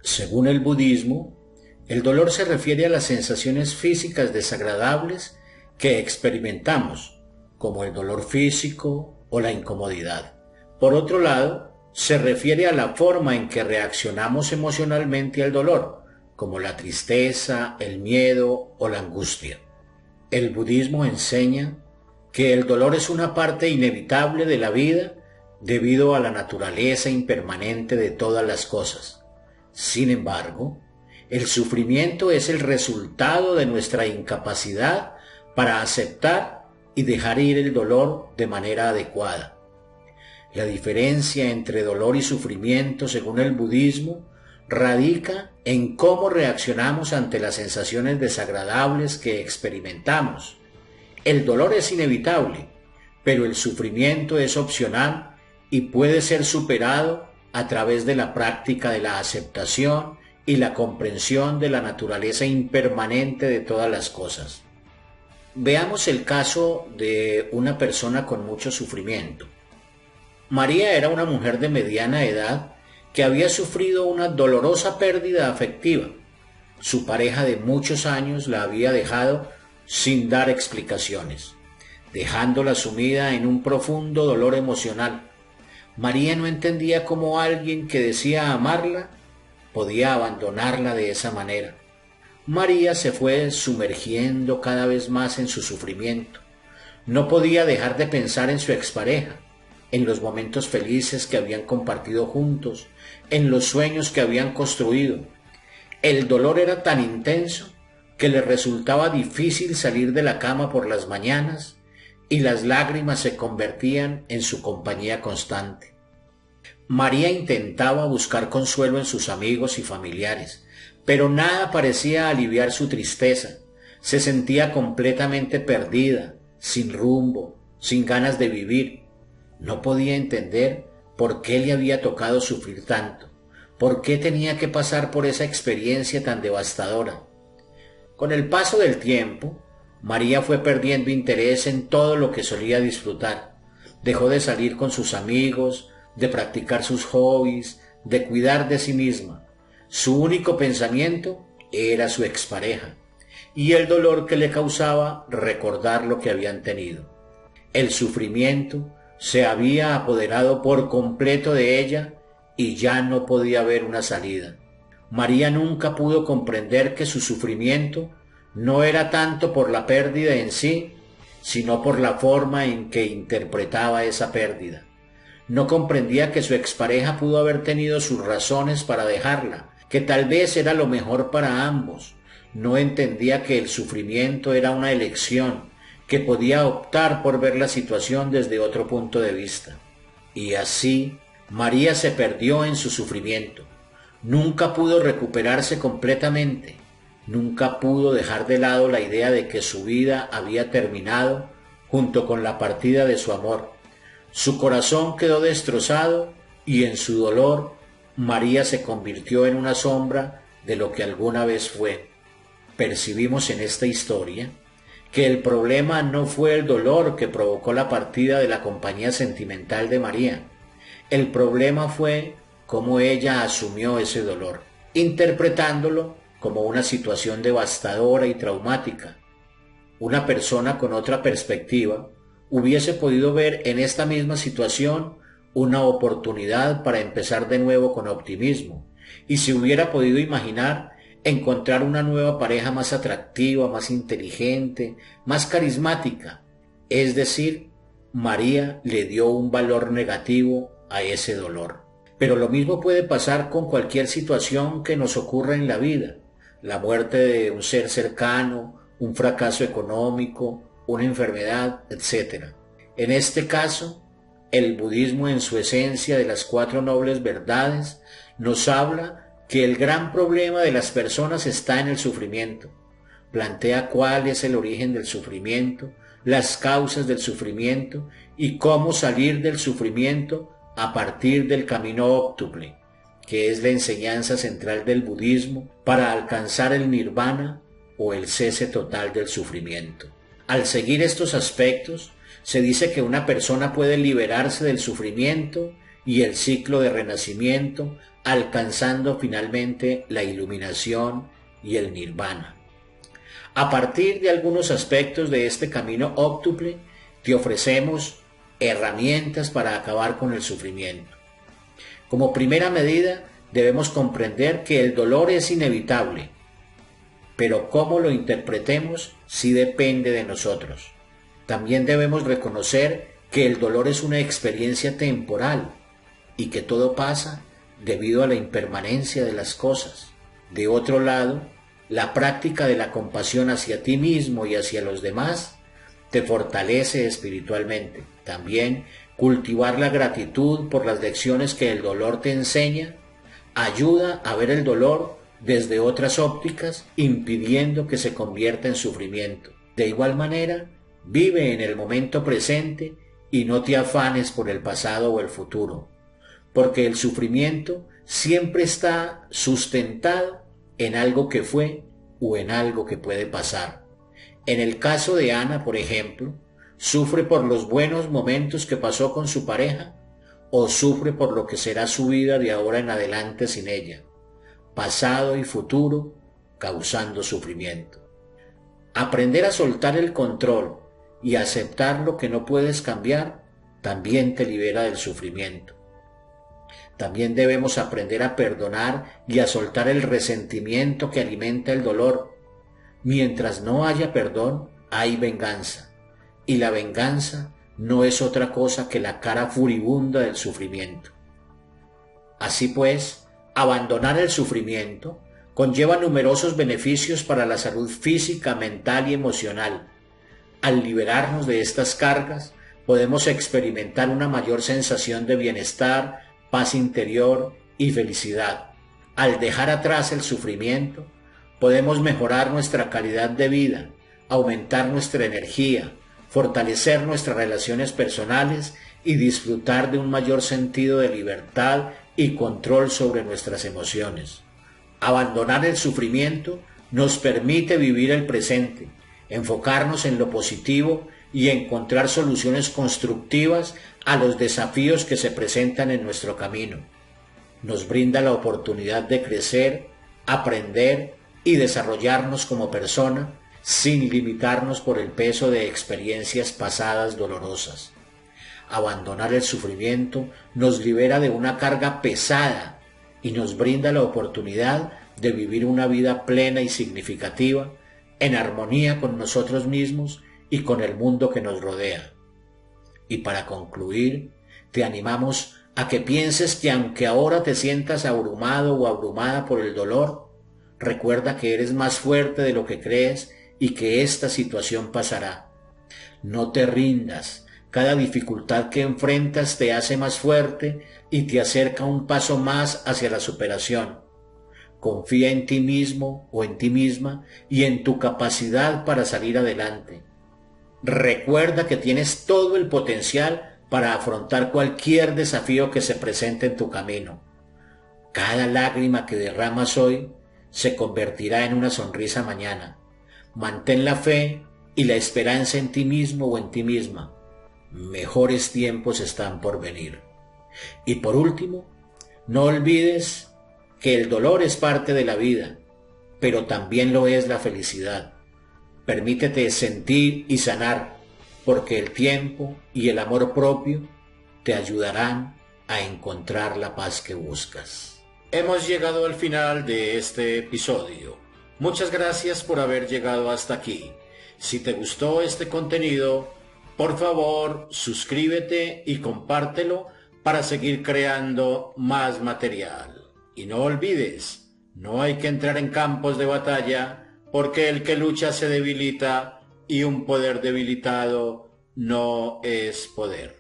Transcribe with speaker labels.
Speaker 1: Según el budismo, el dolor se refiere a las sensaciones físicas desagradables que experimentamos, como el dolor físico o la incomodidad. Por otro lado, se refiere a la forma en que reaccionamos emocionalmente al dolor, como la tristeza, el miedo o la angustia. El budismo enseña que el dolor es una parte inevitable de la vida debido a la naturaleza impermanente de todas las cosas. Sin embargo, el sufrimiento es el resultado de nuestra incapacidad para aceptar y dejar ir el dolor de manera adecuada. La diferencia entre dolor y sufrimiento, según el budismo, radica en cómo reaccionamos ante las sensaciones desagradables que experimentamos. El dolor es inevitable, pero el sufrimiento es opcional y puede ser superado a través de la práctica de la aceptación y la comprensión de la naturaleza impermanente de todas las cosas. Veamos el caso de una persona con mucho sufrimiento. María era una mujer de mediana edad que había sufrido una dolorosa pérdida afectiva. Su pareja de muchos años la había dejado sin dar explicaciones, dejándola sumida en un profundo dolor emocional. María no entendía cómo alguien que decía amarla podía abandonarla de esa manera. María se fue sumergiendo cada vez más en su sufrimiento. No podía dejar de pensar en su expareja, en los momentos felices que habían compartido juntos, en los sueños que habían construido. El dolor era tan intenso que le resultaba difícil salir de la cama por las mañanas y las lágrimas se convertían en su compañía constante. María intentaba buscar consuelo en sus amigos y familiares, pero nada parecía aliviar su tristeza. Se sentía completamente perdida, sin rumbo, sin ganas de vivir. No podía entender por qué le había tocado sufrir tanto, por qué tenía que pasar por esa experiencia tan devastadora. Con el paso del tiempo, María fue perdiendo interés en todo lo que solía disfrutar. Dejó de salir con sus amigos, de practicar sus hobbies, de cuidar de sí misma. Su único pensamiento era su expareja y el dolor que le causaba recordar lo que habían tenido. El sufrimiento se había apoderado por completo de ella y ya no podía ver una salida. María nunca pudo comprender que su sufrimiento no era tanto por la pérdida en sí, sino por la forma en que interpretaba esa pérdida. No comprendía que su expareja pudo haber tenido sus razones para dejarla, que tal vez era lo mejor para ambos. No entendía que el sufrimiento era una elección, que podía optar por ver la situación desde otro punto de vista. Y así, María se perdió en su sufrimiento. Nunca pudo recuperarse completamente. Nunca pudo dejar de lado la idea de que su vida había terminado junto con la partida de su amor. Su corazón quedó destrozado y en su dolor María se convirtió en una sombra de lo que alguna vez fue. Percibimos en esta historia que el problema no fue el dolor que provocó la partida de la compañía sentimental de María. El problema fue cómo ella asumió ese dolor, interpretándolo como una situación devastadora y traumática. Una persona con otra perspectiva hubiese podido ver en esta misma situación una oportunidad para empezar de nuevo con optimismo, y se hubiera podido imaginar encontrar una nueva pareja más atractiva, más inteligente, más carismática. Es decir, María le dio un valor negativo a ese dolor. Pero lo mismo puede pasar con cualquier situación que nos ocurra en la vida. La muerte de un ser cercano, un fracaso económico, una enfermedad, etc. En este caso, el budismo en su esencia de las 4 nobles verdades nos habla que el gran problema de las personas está en el sufrimiento. Plantea cuál es el origen del sufrimiento, las causas del sufrimiento y cómo salir del sufrimiento a partir del camino óctuple, que es la enseñanza central del budismo para alcanzar el nirvana o el cese total del sufrimiento. Al seguir estos aspectos, se dice que una persona puede liberarse del sufrimiento y el ciclo de renacimiento, alcanzando finalmente la iluminación y el nirvana. A partir de algunos aspectos de este camino óptuple, te ofrecemos herramientas para acabar con el sufrimiento. Como primera medida, debemos comprender que el dolor es inevitable, pero cómo lo interpretemos sí depende de nosotros. También debemos reconocer que el dolor es una experiencia temporal y que todo pasa debido a la impermanencia de las cosas. De otro lado, la práctica de la compasión hacia ti mismo y hacia los demás te fortalece espiritualmente. También cultivar la gratitud por las lecciones que el dolor te enseña ayuda a ver el dolor desde otras ópticas, impidiendo que se convierta en sufrimiento. De igual manera, vive en el momento presente y no te afanes por el pasado o el futuro, porque el sufrimiento siempre está sustentado en algo que fue o en algo que puede pasar. En el caso de Ana, por ejemplo, sufre por los buenos momentos que pasó con su pareja o sufre por lo que será su vida de ahora en adelante sin ella, pasado y futuro causando sufrimiento. Aprender a soltar el control y aceptar lo que no puedes cambiar también te libera del sufrimiento. También debemos aprender a perdonar y a soltar el resentimiento que alimenta el dolor. Mientras no haya perdón, hay venganza, y la venganza no es otra cosa que la cara furibunda del sufrimiento. Así pues, abandonar el sufrimiento conlleva numerosos beneficios para la salud física, mental y emocional. Al liberarnos de estas cargas, podemos experimentar una mayor sensación de bienestar, paz interior y felicidad. Al dejar atrás el sufrimiento, podemos mejorar nuestra calidad de vida, aumentar nuestra energía, fortalecer nuestras relaciones personales y disfrutar de un mayor sentido de libertad y control sobre nuestras emociones. Abandonar el sufrimiento nos permite vivir el presente, enfocarnos en lo positivo y encontrar soluciones constructivas a los desafíos que se presentan en nuestro camino. Nos brinda la oportunidad de crecer, aprender y desarrollarnos como persona sin limitarnos por el peso de experiencias pasadas dolorosas. Abandonar el sufrimiento nos libera de una carga pesada y nos brinda la oportunidad de vivir una vida plena y significativa, en armonía con nosotros mismos y con el mundo que nos rodea. Y para concluir, te animamos a que pienses que aunque ahora te sientas abrumado o abrumada por el dolor, recuerda que eres más fuerte de lo que crees y que esta situación pasará. No te rindas. Cada dificultad que enfrentas te hace más fuerte y te acerca un paso más hacia la superación. Confía en ti mismo o en ti misma y en tu capacidad para salir adelante. Recuerda que tienes todo el potencial para afrontar cualquier desafío que se presente en tu camino. Cada lágrima que derramas hoy se convertirá en una sonrisa mañana. Mantén la fe y la esperanza en ti mismo o en ti misma. Mejores tiempos están por venir. Y por último, no olvides que el dolor es parte de la vida, pero también lo es la felicidad. Permítete sentir y sanar, porque el tiempo y el amor propio te ayudarán a encontrar la paz que buscas. Hemos llegado al final de este episodio. Muchas gracias por haber llegado hasta aquí. Si te gustó este contenido, por favor, suscríbete y compártelo para seguir creando más material. Y no olvides, no hay que entrar en campos de batalla porque el que lucha se debilita y un poder debilitado no es poder.